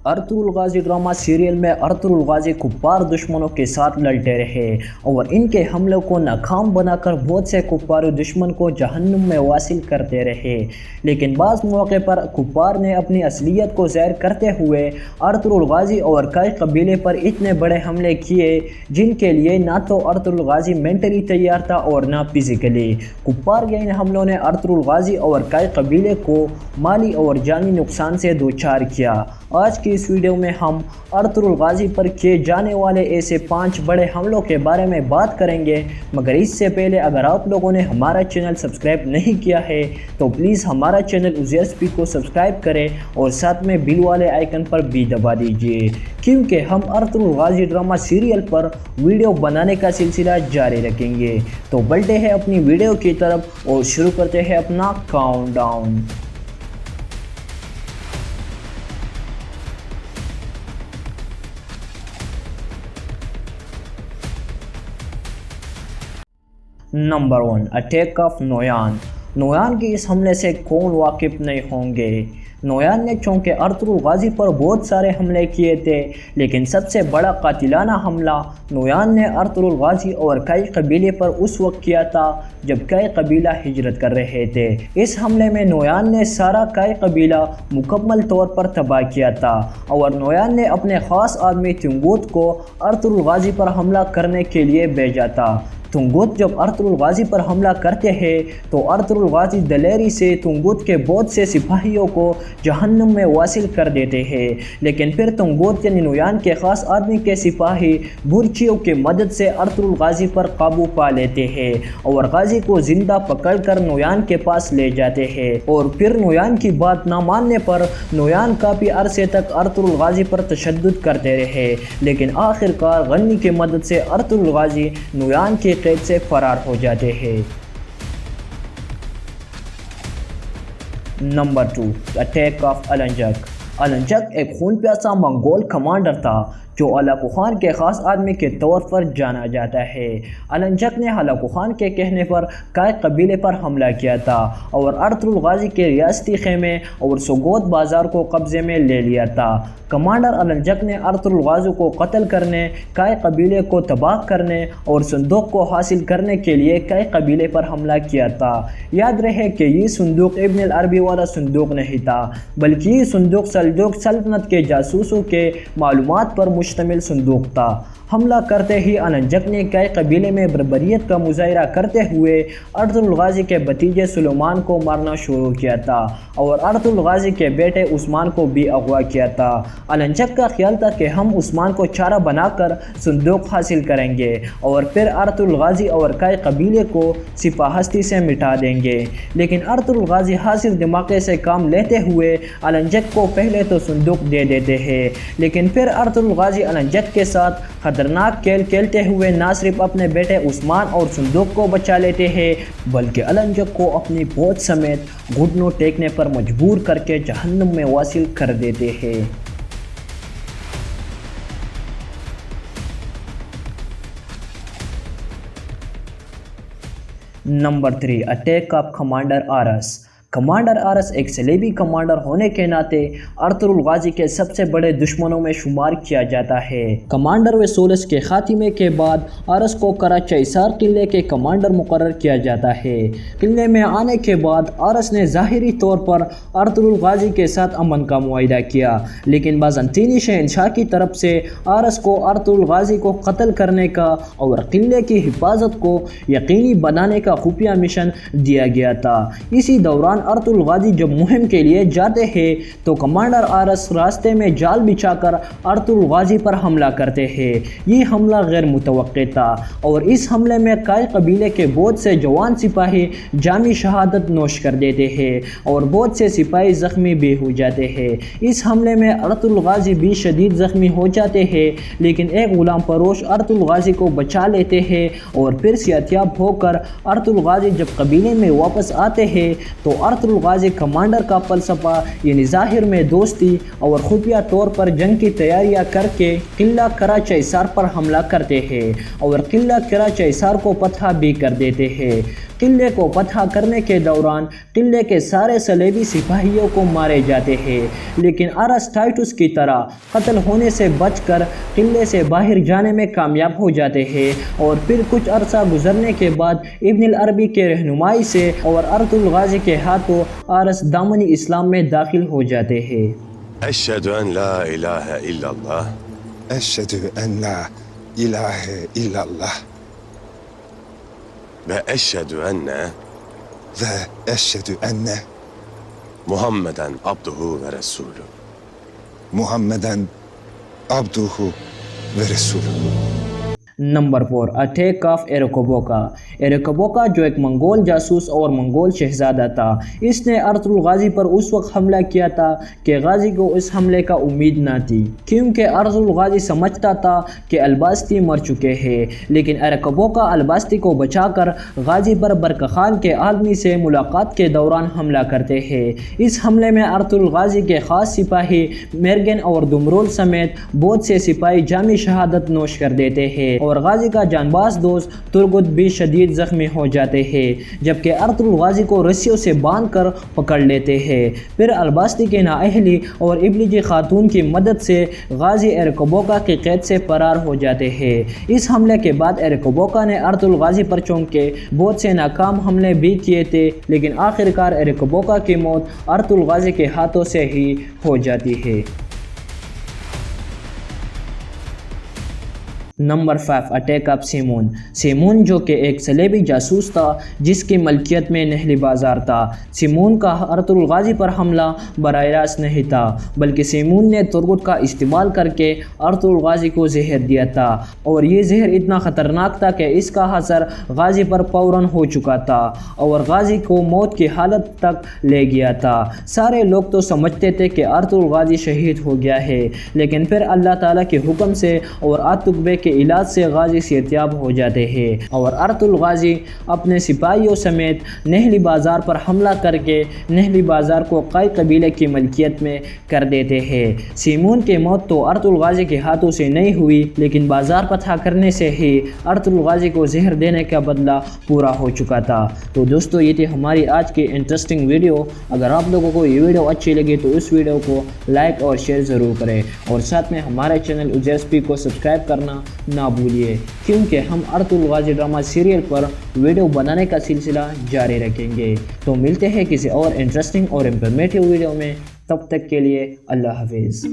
Ertugrul गाजी drama serial में Ertugrul गाजी कुफ्फार दुश्मनों के साथ लड़ते रहे और इनके हमलों को नाकाम बनाकर बहुत से कुफ्फार दुश्मन को जहन्नुम में वासिल करते रहे। लेकिन बाज़ मौके पर कुफ्फार ने अपनी असलियत को ज़ाहिर करते हुए अर्तुगरुल गाजी और कई कबीले पर इतने बड़े हमले किए जिनके लिए ना तो अर्तुगरुल गाजी मेंटली तैयार था और ना फिज़िकली। कुफ्फार के इन हमलों ने अर्तुगरुल गाजी और कई कबीले को माली और जानी नुकसान से दोचार किया। आज की इस वीडियो में हम अर्तुगरुल गाजी पर किए जाने वाले ऐसे 5 बड़े हमलों के बारे में बात करेंगे, मगर इससे पहले अगर आप लोगों ने हमारा चैनल सब्सक्राइब नहीं किया है तो प्लीज़ हमारा चैनल उज़ैर स्पीड को सब्सक्राइब करें और साथ में बिल वाले आइकन पर भी दबा दीजिए, क्योंकि हम अर्तुगरुल गाजी ड्रामा सीरियल पर वीडियो बनाने का सिलसिला जारी रखेंगे। तो बढ़ते हैं अपनी वीडियो की तरफ और शुरू करते हैं अपना countdown. Number 1, attack of Noyan. Noyan के इस हमले से कौन वाकिफ़ नहीं होंगे। नोयान ने चूँकि अर्तुगरुल गाजी पर बहुत सारे हमले किए थे, लेकिन सबसे बड़ा कातिलाना हमला नोयान ने अर्तुगरुल गाजी और कई कबीले पर उस वक्त किया था जब कई कबीला हिजरत कर रहे थे। इस हमले में नोयान ने सारा कई कबीला मुकम्मल तौर पर तबाह किया था और नोयान ने अपने ख़ास आदमी तुंगुत को अर्तुगरुल गाजी पर हमला करने के लिए भेजा था। तुंगुत जब अर्तुगरुल गाजी पर हमला करते हैं तो अर्तुगरुल गाजी दलेरी से तुंगुत के बहुत से सिपाहियों को जहन्नुम में वासिल कर देते हैं, लेकिन फिर तुंगुत यानी नोयान के ख़ास आदमी के सिपाही बुर्चियों की मदद से अर्तुगरुल गाजी पर काबू पा लेते हैं और गाजी को ज़िंदा पकड़कर नोयान के पास ले जाते हैं। और फिर नोयान की बात ना मानने पर नोयान काफ़ी अरसे तक अर्तुगरुल गाजी पर तशद्दुद करते रहे, लेकिन आखिरकार गनी की मदद से अर्तुगरुल गाजी नोयान के कैद से फरार हो जाते हैं। Number 2, attack of Alincak. Alincak एक खून प्यासा मंगोल कमांडर था जो हलाकू खान के ख़ास आदमी के तौर पर जाना जाता है। अलंजक ने हलाकू खान के कहने पर कई कबीले पर हमला किया था और अर्तुगरुल गाजी के रियासती खेमे और सोगोत बाज़ार को कब्ज़े में ले लिया था। कमांडर अलंजक ने अर्तुगरुल गाजी को कत्ल करने, कई कबीले को तबाह करने और संदूक को हासिल करने के लिए कई कबीले पर हमला किया था। याद रहे कि ये संदूक इब्न अल अरबी वाला संदूक नहीं था, बल्कि ये संदूक सल्जूक सल्तनत के जासूसों के मालूमात पर मुश्तमिल संदूक था। हमला करते ही अलंजक ने कई कबीले में बर्बरियत का मुजाहिरा करते हुए अर्तुगरुल गाजी के भतीजे सुलेमान को मारना शुरू किया था और अर्तुगरुल गाजी के बेटे उस्मान को भी अगवा किया था। अलंजक का ख्याल था कि हम उस्मान को चारा बनाकर संदूक हासिल करेंगे और फिर अर्तुगरुल गाजी और कई कबीले को सिपाहस्ती से मिटा देंगे, लेकिन अर्तुगरुल गाजी हासिल दिमागे से काम लेते हुए अलंजक को पहले तो संदूक दे देते हैं, लेकिन फिर अर्तुगरुल गाजी अलंजक के साथ खतरनाक खेल खेलते हुए ना सिर्फ अपने बेटे उस्मान और संदूक को बचा लेते हैं बल्कि अलंजक को अपनी पहुंच समेत घुटनों टेकने पर मजबूर करके जहन्नुम में वासिल कर देते हैं। Number 3, attack of commander Aris. Commander Aris एक सलेबी कमांडर होने के नाते अर्तुगरुल गाजी के सबसे बड़े दुश्मनों में शुमार किया जाता है। कमांडर वेसोलस के खात्मे के बाद आरस को कराचाइसार किले के कमांडर मुकर्रर किया जाता है। किले में आने के बाद आरस ने ज़ाहिरी तौर पर अर्तुगरुल गाजी के साथ अमन का मुआहिदा किया, लेकिन बाज़ंतीनी शहंशाह की तरफ से आरस को अर्तुगरुल गाजी को कत्ल करने का और किले की हिफाजत को यकीनी बनाने का खुफिया मिशन दिया गया था। इसी दौरान अर्तुगरुल गाजी जब मुहिम के लिए जाते हैं तो कमांडर आरस रास्ते में जाल बिछाकर अर्तुगरुल गाजी पर हमला करते हैं। ये हमला गैर मुतवक्के था और इस हमले में कई कबीले के बहुत से जवान सिपाही जामी शहादत नोश कर देते हैं और बहुत से सिपाही ज़ख्मी भी हो जाते हैं। इस हमले में अर्तुगरुल गाजी भी शदीद ज़ख्मी हो जाते हैं, लेकिन एक गुलाम फरोश अर्तुगरुल गाजी को बचा लेते हैं और फिर सेहतियाब होकर अर्तुगरुल गाजी जब कबीले में वापस आते हैं तो अर्तुगरुल गाजी कमांडर का फलसफा यानी ज़ाहिर में दोस्ती और खुफिया तौर पर जंग की तैयारियां करके किला कराचाइसार पर हमला करते हैं और किला कराचाइसार को फतह भी कर देते हैं। قلعے کو فتح کرنے کے دوران قلعے کے سارے صلیبی سپاہیوں کو مارے جاتے ہیں، لیکن ارسطائٹس کی طرح قتل ہونے سے بچ کر قلعے سے باہر جانے میں کامیاب ہو جاتے ہیں، اور پھر کچھ عرصہ گزرنے کے بعد ابن العربی کے رہنمائی سے اور ارطغرل غازی کے ہاتھوں ارس دامنی اسلام میں داخل ہو جاتے ہیں۔ أشهد أن لا إله إلا الله أشهد أن لا إله إلا الله وأشهد أن وأشهد أن محمدا عبده ورسوله محمدا عبده ورسوله۔ Number 4، attack of Arikbuka. Arikbuka جو ایک منگول جاسوس اور منگول شہزادہ تھا، اس نے ارطغرل غازی پر اس وقت حملہ کیا تھا کہ غازی کو اس حملے کا امید نہ تھی، کیونکہ ارطغرل غازی سمجھتا تھا کہ الباستی مر چکے ہیں، لیکن ایرکوبوکا الباستی کو بچا کر غازی پر برکخان کے آدمی سے ملاقات کے دوران حملہ کرتے ہیں۔ اس حملے میں ارطغرل غازی کے خاص سپاہی میرگن اور دمرول سمیت بہت سے سپاہی جامع شہادت نوش کر دیتے ہیں، اور غازی کا جانباز دوست ترگت بھی شدید زخمی ہو جاتے ہیں، جبکہ ارطغرل غازی کو رسیوں سے باندھ کر پکڑ لیتے ہیں۔ پھر الباستی کے نااہلی اور ابلجی خاتون کی مدد سے غازی ایرکوبوکا کی قید سے فرار ہو جاتے ہیں۔ اس حملے کے بعد ایرکوبوکا نے ارطغرل غازی پر چونک کے بہت سے ناکام حملے بھی کیے تھے، لیکن آخرکار ایرکوبوکا کی موت ارطغرل غازی کے ہاتھوں سے ہی ہو جاتی ہے۔ Number 5، attack of Simon. Simon جو کہ ایک صلیبی جاسوس تھا جس کی ملکیت میں نہلی بازار تھا۔ سیمون کا ارطغرل غازی پر حملہ براہ راست نہیں تھا، بلکہ سیمون نے ترگت کا استعمال کر کے ارطغرل غازی کو زہر دیا تھا، اور یہ زہر اتنا خطرناک تھا کہ اس کا اثر غازی پر فوراً ہو چکا تھا اور غازی کو موت کی حالت تک لے گیا تھا۔ سارے لوگ تو سمجھتے تھے کہ ارطغرل غازی شہید ہو گیا ہے، لیکن پھر اللہ تعالیٰ کے حکم سے اور عتبے کے علاج سے غازی صحتیاب ہو جاتے ہیں، اور ارطغرل غازی اپنے سپاہیوں سمیت نہلی بازار پر حملہ کر کے نہلی بازار کو قائی قبیلے کی ملکیت میں کر دیتے ہیں۔ سیمون کی موت تو ارطغرل غازی کے ہاتھوں سے نہیں ہوئی، لیکن بازار فتح کرنے سے ہی ارطغرل غازی کو زہر دینے کا بدلہ پورا ہو چکا تھا۔ تو دوستو، یہ تھی ہماری آج کی انٹرسٹنگ ویڈیو۔ اگر آپ لوگوں کو یہ ویڈیو اچھی لگی تو اس ویڈیو کو لائک اور شیئر ضرور کریں، اور ساتھ میں ہمارے چینل ازیر کو سبسکرائب کرنا نہ بھولیے، کیونکہ ہم ارطغرل غازی ڈرامہ سیریل پر ویڈیو بنانے کا سلسلہ جاری رکھیں گے۔ تو ملتے ہیں کسی اور انٹرسٹنگ اور انفارمیٹیو ویڈیو میں، تب تک کے لیے اللہ حافظ۔